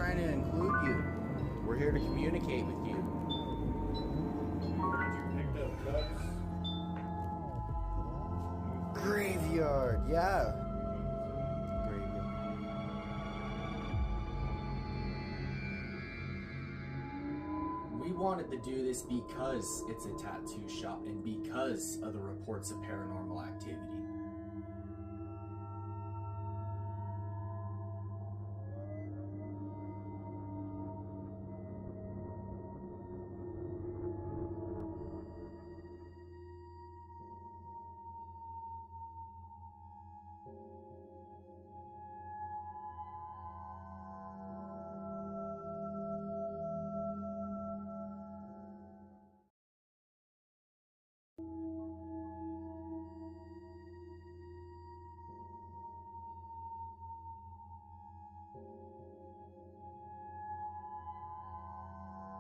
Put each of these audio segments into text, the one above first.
trying to include you. We're here to communicate with you. You picked up cups. Graveyard, yeah. Graveyard. We wanted to do this because it's a tattoo shop and because of the reports of paranormal activity.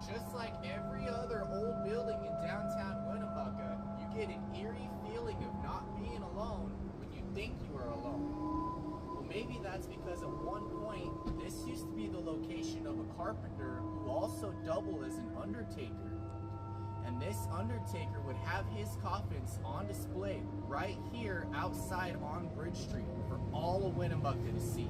Just like every other old building in downtown Winnemucca, you get an eerie feeling of not being alone when you think you are alone. Well, maybe that's because at one point, this used to be the location of a carpenter who also doubled as an undertaker. And this undertaker would have his coffins on display right here outside on Bridge Street for all of Winnemucca to see.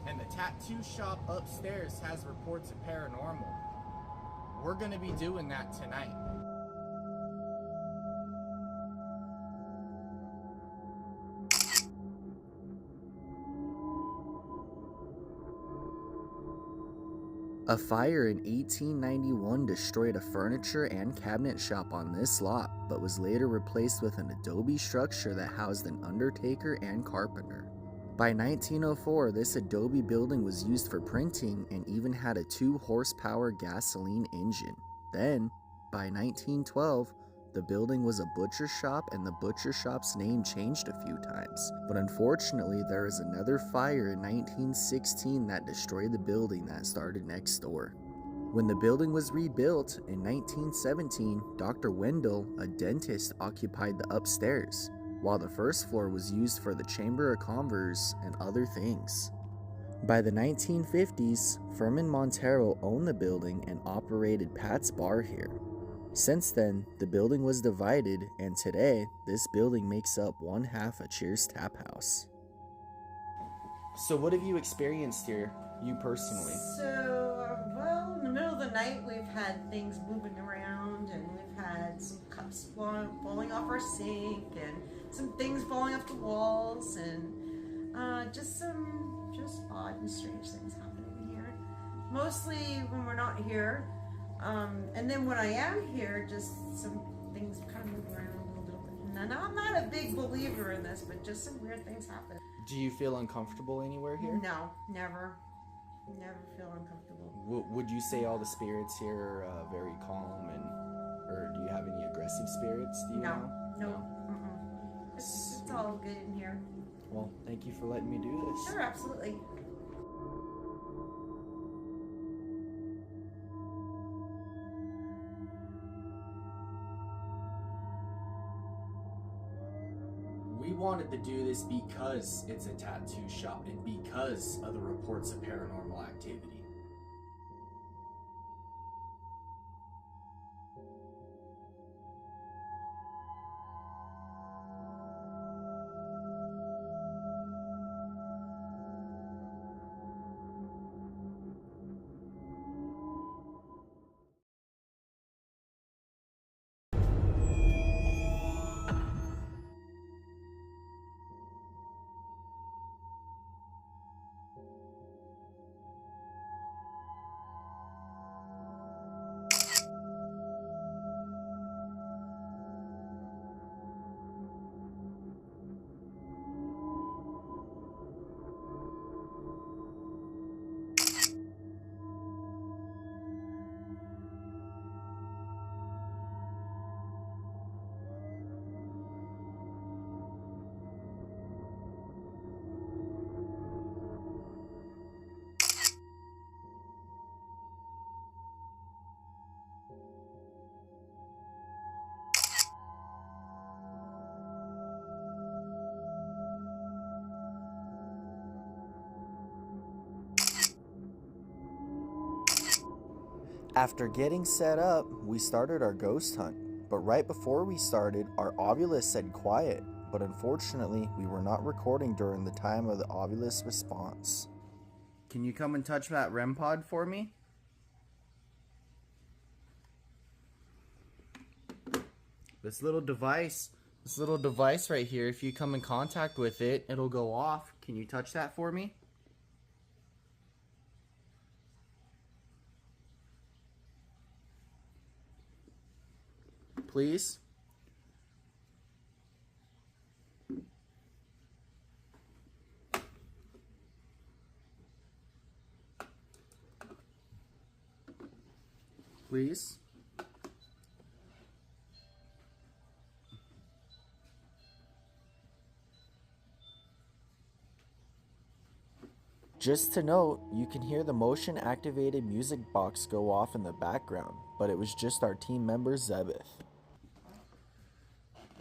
And the tattoo shop upstairs has reports of paranormal. We're gonna be doing that tonight. A fire in 1891 destroyed a furniture and cabinet shop on this lot, but was later replaced with an adobe structure that housed an undertaker and carpenter. By 1904, this adobe building was used for printing and even had a 2-horsepower gasoline engine. Then, by 1912, the building was a butcher shop and the butcher shop's name changed a few times. But unfortunately, there was another fire in 1916 that destroyed the building that started next door. When the building was rebuilt in 1917, Dr. Wendall, a dentist, occupied the upstairs, while the first floor was used for the Chamber of Commerce and other things. By the 1950s, Furman Montero owned the building and operated Pat's Bar here. Since then, the building was divided, and today, this building makes up one half of Cheers Tapehouse. So what have you experienced here, you personally? Well, in the middle of the night, we've had things moving around, and we've had some cups falling off our sink, and some things falling off the walls, and just odd and strange things happening here. Mostly when we're not here, and then when I am here, just some things kind of move around a little bit. And I'm not a big believer in this, but just some weird things happen. Do you feel uncomfortable anywhere here? No, never. Never feel uncomfortable. Would you say all the spirits here are very calm, or do you have any aggressive spirits? Do you know? No. It's all good in here. Well, thank you for letting me do this. Sure, absolutely. We wanted to do this because it's a tattoo shop and because of the reports of paranormal activity. After getting set up, we started our ghost hunt, but right before we started, our Ovilus said quiet, but unfortunately, we were not recording during the time of the Ovilus response. Can you come and touch that REM pod for me? This little device right here, if you come in contact with it, it'll go off. Can you touch that for me? Please? Please? Just to note, you can hear the motion activated music box go off in the background, but it was just our team member Zebeth.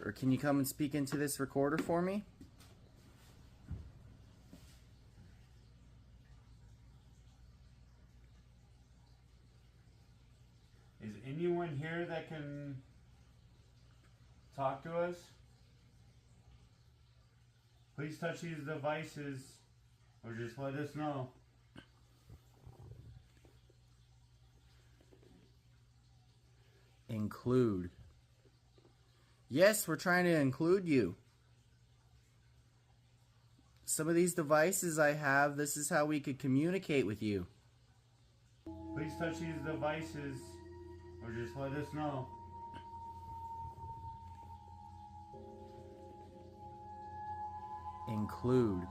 Or can you come and speak into this recorder for me? Is anyone here that can talk to us? Please touch these devices or just let us know. Include. Yes, we're trying to include you. Some of these devices I have, this is how we could communicate with you. Please touch these devices or just let us know. Include.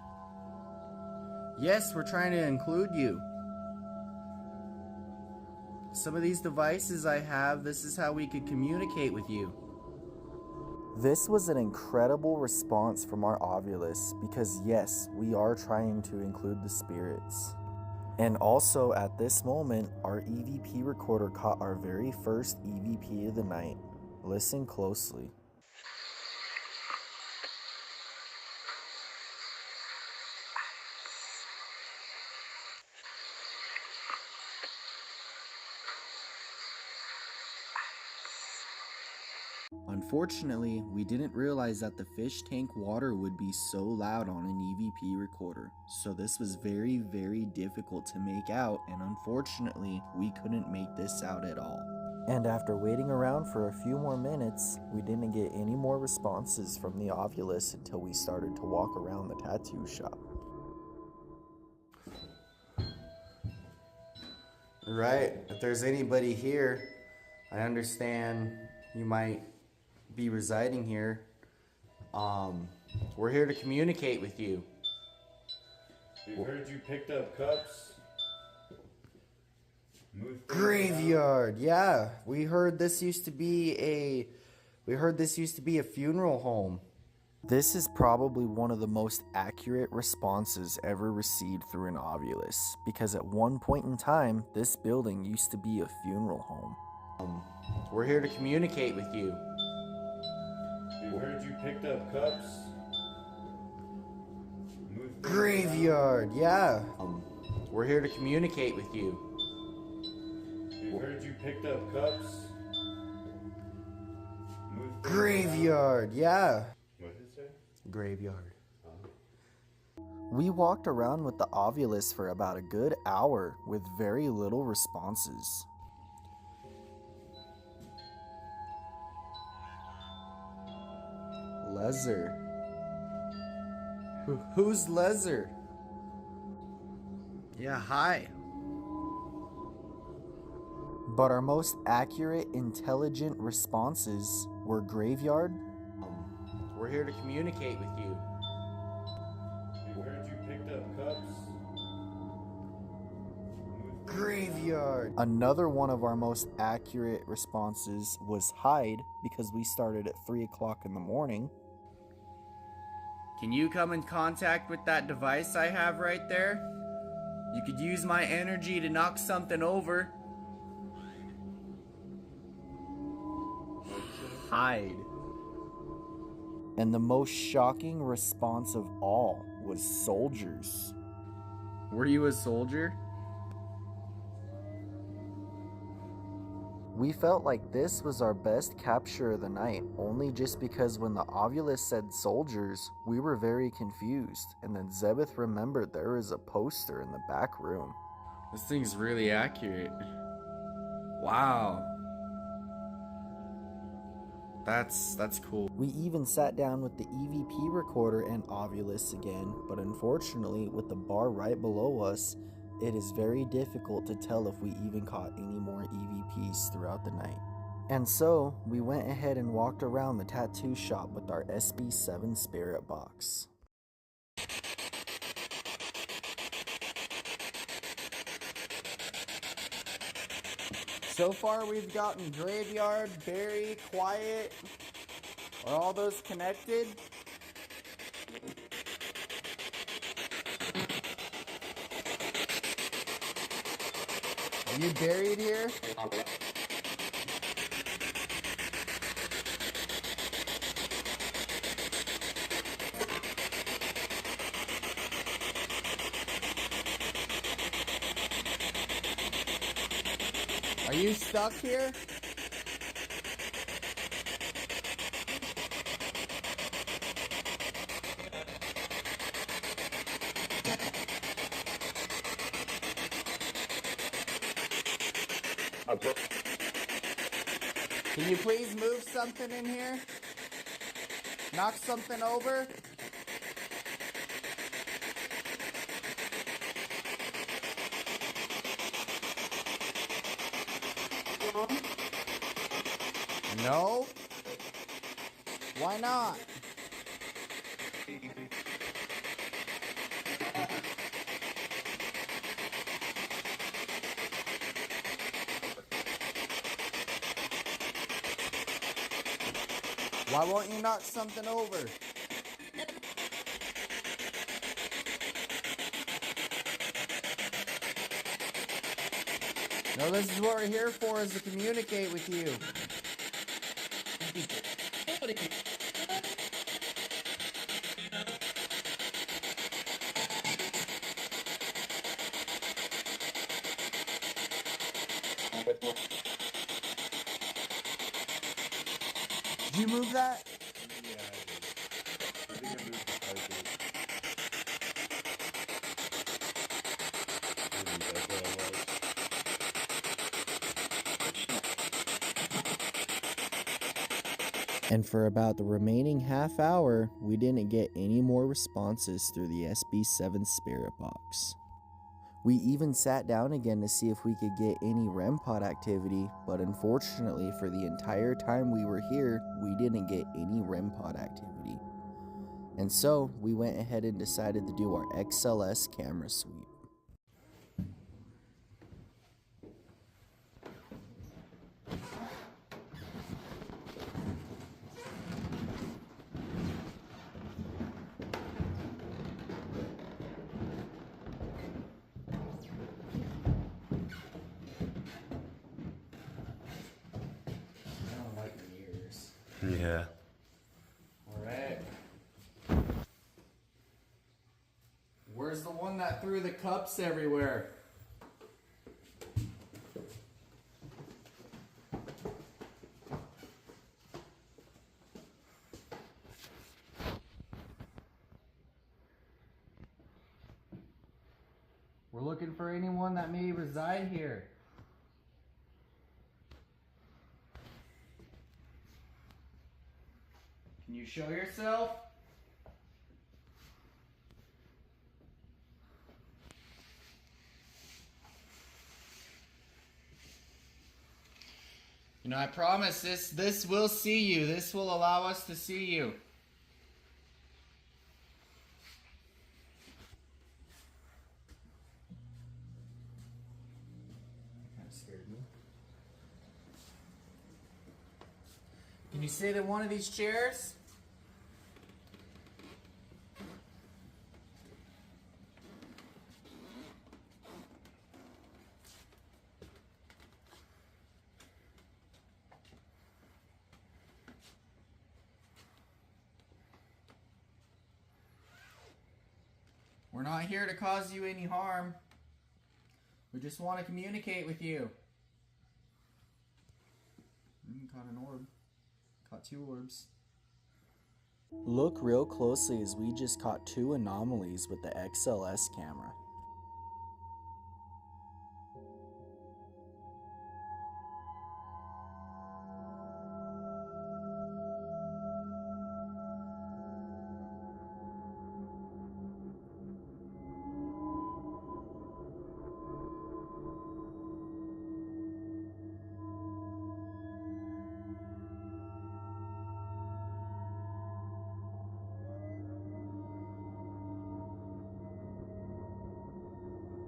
Yes, we're trying to include you. Some of these devices I have, this is how we could communicate with you. This was an incredible response from our Ovilus because yes, we are trying to include the spirits. And also at this moment, our EVP recorder caught our very first EVP of the night. Listen closely. Unfortunately, we didn't realize that the fish tank water would be so loud on an EVP recorder, so this was very, very difficult to make out, and unfortunately, we couldn't make this out at all. And after waiting around for a few more minutes, we didn't get any more responses from the Ovilus until we started to walk around the tattoo shop. Right, if there's anybody here, I understand you might be residing here. We're here to communicate with you. We heard you picked up cups. Graveyard, yeah. We heard this used to be a funeral home. This is probably one of the most accurate responses ever received through an Ovilus, because at one point in time, this building used to be a funeral home. We're here to communicate with you. We heard you picked up cups. Graveyard, yeah. We're here to communicate with you. We heard you picked up cups. Graveyard, yeah. What did it say? Graveyard. We walked around with the Ovilus for about a good hour with very little responses. Lezer. Who's Lezer? Yeah, hi. But our most accurate, intelligent responses were Graveyard. We're here to communicate with you. We heard you picked up cups. Graveyard. Another one of our most accurate responses was Hide, because we started at 3 o'clock in the morning. Can you come in contact with that device I have right there? You could use my energy to knock something over. Hide. And the most shocking response of all was soldiers. Were you a soldier? We felt like this was our best capture of the night, only just because when the ovulus said soldiers, we were very confused, and then Zebeth remembered there was a poster in the back room. This thing's really accurate. Wow. That's cool. We even sat down with the EVP recorder and ovulus again, but unfortunately, with the bar right below us, it is very difficult to tell if we even caught any more EVPs throughout the night. And so, we went ahead and walked around the tattoo shop with our SB7 spirit box. So far we've gotten graveyard, berry, quiet. Are all those connected? Are you buried here? Are you stuck here? Can you please move something in here? Knock something over? No? Why not? Why won't you knock something over? No, this is what we're here for, is to communicate with you. Did you move that? Yeah, I think I moved the carpet. Maybe that's what it was. And for about the remaining half hour, we didn't get any more responses through the SB7 spirit box. We even sat down again to see if we could get any REM pod activity, but unfortunately for the entire time we were here, we didn't get any REM pod activity. And so, we went ahead and decided to do our XLS camera sweep. Yeah. Alright. Where's the one that threw the cups everywhere? We're looking for anyone that may reside here. Can you show yourself? You know, I promise this will see you. This will allow us to see you. Kind of scared me. Can you sit in one of these chairs? We're not here to cause you any harm. We just want to communicate with you. Caught an orb. Caught 2 orbs. Look real closely as we just caught 2 anomalies with the XLS camera.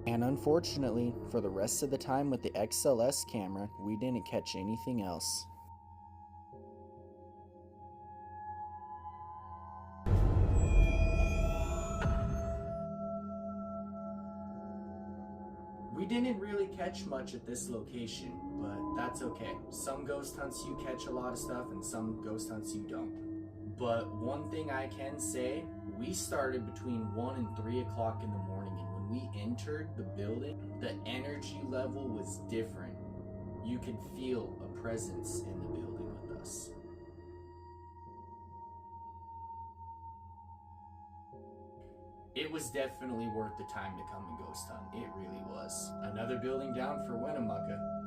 And unfortunately, for the rest of the time with the XLS camera, we didn't catch anything else. We didn't really catch much at this location, but that's okay. Some ghost hunts you catch a lot of stuff and some ghost hunts you don't. But one thing I can say, we started between 1 and 3 o'clock in the morning, and when we entered the building, the energy level was different. You could feel a presence in the building with us. It was definitely worth the time to come and ghost hunt. It really was. Another building down for Winnemucca.